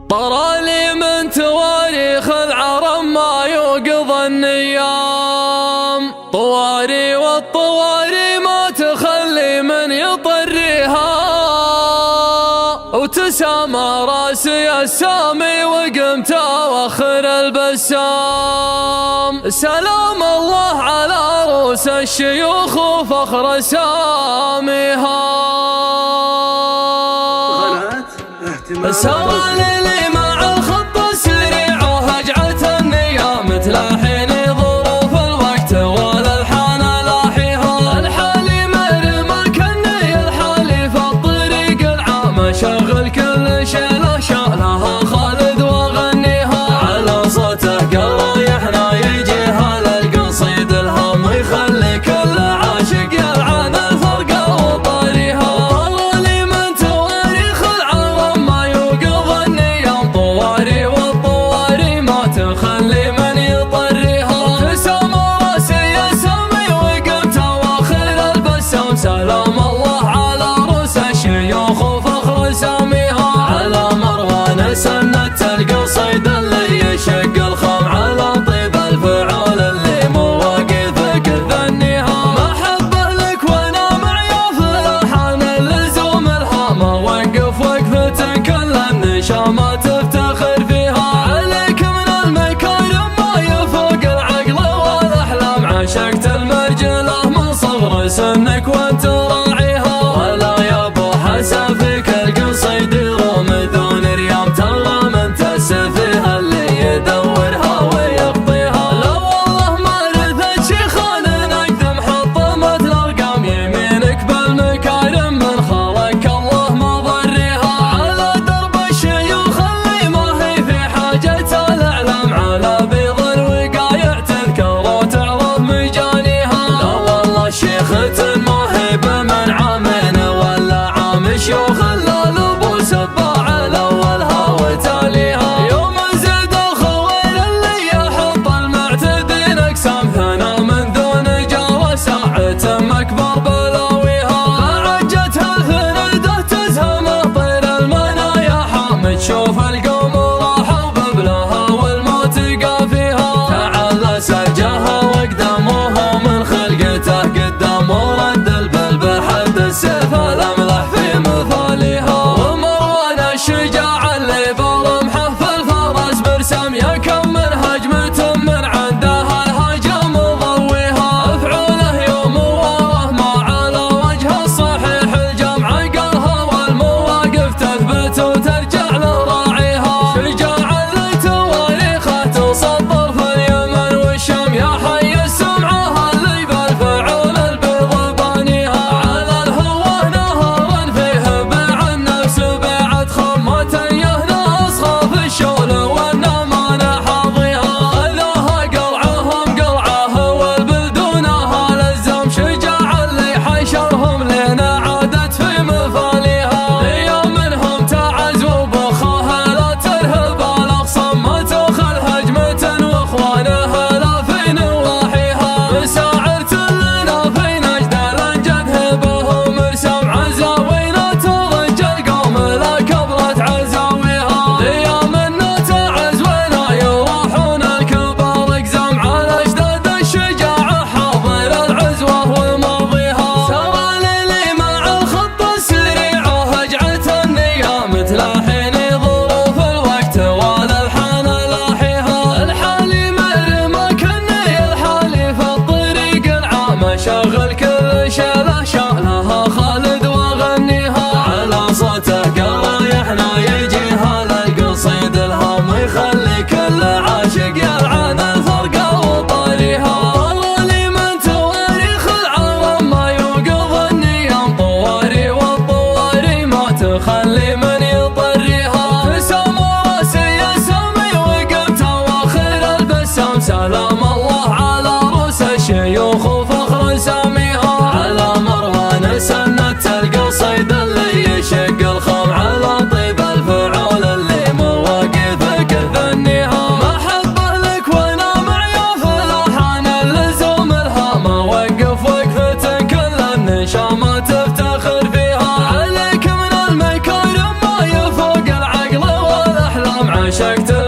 طرالي من تواريخ العرم ما يوقظ النيام، طواري والطواري ما تخلي من يطريها، وتسامى راسي السامي وقمت أوخر البسام. سلام الله على رؤوس الشيوخ وفخر ساميها. سوالي لي مع الخط السريع وهجعة النيام تلاحيني ظروف الوقت والالحان لاحيها. الحالي مرمى كني الحالي في الطريق العام، شغل كل شيله شالها خالد واغنيها. على صوته قرايحنا يجيها للقصيد الهام، يخلي كل عاشق يلعن الفرقة وطاريها. طرالي من تواريخ العرم ما يوقظ النيام، طواري والطواري ما تخلي من يطريها. تسامى راسي السامي وقمت أواخر البسام. سلام الله على رؤوس الشيوخ وفخر ساميها. على مروان سنة القصيد اللي يشق الخام، على طيب الفعول اللي مواقفك تثنيها. محبة لك وانا معي في الالحان اللزوم الهام، وقف وقفة كل النشامة تفتخر فيها. عليك من المكارم ما يفوق العقل والاحلام، عشقت المرجله من صغر سنك وانت راعيها. ولا يا ابو حسن فيك القصيد يروم دون ريام، ترى من تسفيها اللي يدورها ويقضيها. لا والله ما رثت شيخان اقدم حطمت الارقام، يمينك بالمكارم من خلق الله مضريها. على درب الشيوخ اللي ما هي في حاجة الاعلام، على بيض الوقايع تذكر وتعرف مجانيها. لا والله شيخة ما هي بمن عامين ولا عام، شيوخ الا لبو سباع الاولها وتاليها. يوم زيد الخويل اللي يحط المعتدين اقسام، ثنا من دون جار ساعة اكبر بلاويها. عجتها الفريدة تزهم طير المنايا حامد، شوف القوم راحوا ببلاها والموت قافيها. تعالى سجها واقدموها من خلقته قدام، ورد البلب حد السيف الاملح في مثاليها. ومروان الشجاع اللي برمحه في الفرس برسم، يكم من هجمة من عندها الهجم ضويها. افعوله يوم وراه ما على وجه الصحيح الجمع، قالها والمواقف تثبت وترجع لراعيها. عشقت